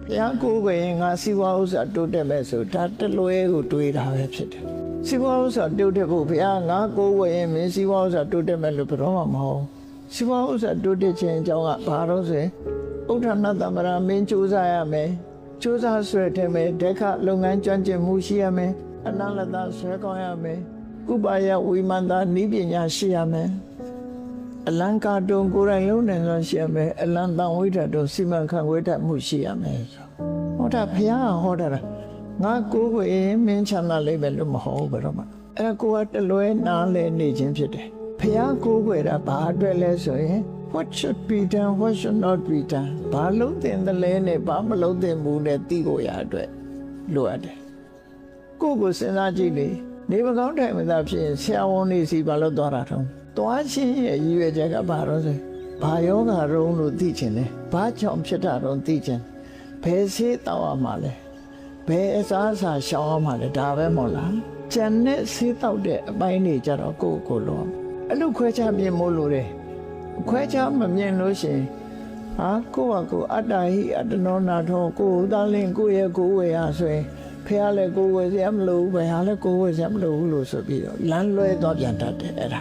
ဘုရားကိုယ်ကိုရင်ငါစီဝါဥစ္စာတိုးတက်မဲ့ဆိုဒါတလွဲကိုတွေးတာပဲဖြစ်တယ်စီဝါဥစ္စာတိုးတက်ဖို့ဘုရားငါကိုယ်ကိုရင်မင်းစီဝါဥစ္စာတိုးတက်မဲ့လို့ဘယ်တော့မှမဟုတ်စီဝါဥစ္စာတိုးတက်ခြင်းအကြောင်းကဘာလို့ဆိုရင်ဥဒ္ဓနာတမရမင်းကြိုးစားရမယ်ကြိုးစားဆွဲတယ်မယ်ဒက္ခလုပ်ငန်းကျွမ်းကျင်မှုရှိရမယ်အနန္တဆွဲကောင်းရမယ်ဥပါယဝိမန္တာနိပညာရှိရမယ်အလံကာတုံကိုယ်တိုင်လုံးနေလို့ရှိရမယ်အလံတန်ဝိထတုံစီမံခန့်ခွဲတတ်မှုရှိရမယ်ဟောတာဘုရားဟောတာငါကိုယ်ကိုရင်မင်းချမ်းသာလိမ့်မယ်လို့မဟုတ်ဘူးဘယ်တော့မှအဲ့ဒါကိုကတလွဲနားလဲနေခြင်းဖြစ်တယ်ဘုရားကိုယ်ကိုယ်တာဘာအတွက်လဲဆိုရင် what should be done what should not be done ဘာလို့တင်တယ်လဲနဲ့ဘာမလုပ်တင်ဘူးနဲ့သိကိုရအတွက်လိုအပ်တယ်ကိုယ့်ကိုစဉ်းစားကြည့်လေနေမကောင်းတိုင်မသာဖြစ်ရင်ဆရာဝန်နေစီဘာလို့သွားတာထုံးသွားချင်းရဲ့ရည်ရွယ်ချက်ကဘာလို့ဆိုဘာယောဂရုံးလို့သိချင်တယ်ဘာကြောင့်ဖြစ်တာတော့သိချင်ဘယ်ဆေးတောက်ရမှာလဲဘယ်အစားအစာရှောင်ရမှာလဲဒါပဲမဟုတ်လားကျန်တဲ့ဆေးတောက်တဲ့အပိုင်းတွေကြတော့ကိုယ့်ကိုယ်လုံးအဲ့လိုခွဲခြားမြင်မို့လို့တယ်ခွဲခြားမမြင်လို့ရှိရင်ဟာကိုယ့်ဟာကိုယ်အတ္တဟိအတ္တနောနာထောကိုယ်သားလင်းကိုယ့်ရဲ့ကိုယ်ဝေဟာဆိုရင်ဖះလည်းကိုယ်ဝေစရာမလိုဘူးဘယ်ဟာလည်းကိုယ်ဝေစရာမလိုဘူးလို့ဆိုပြီးတော့လမ်းလွဲသွားပြန်တတ်တယ်အဲ့ဒါ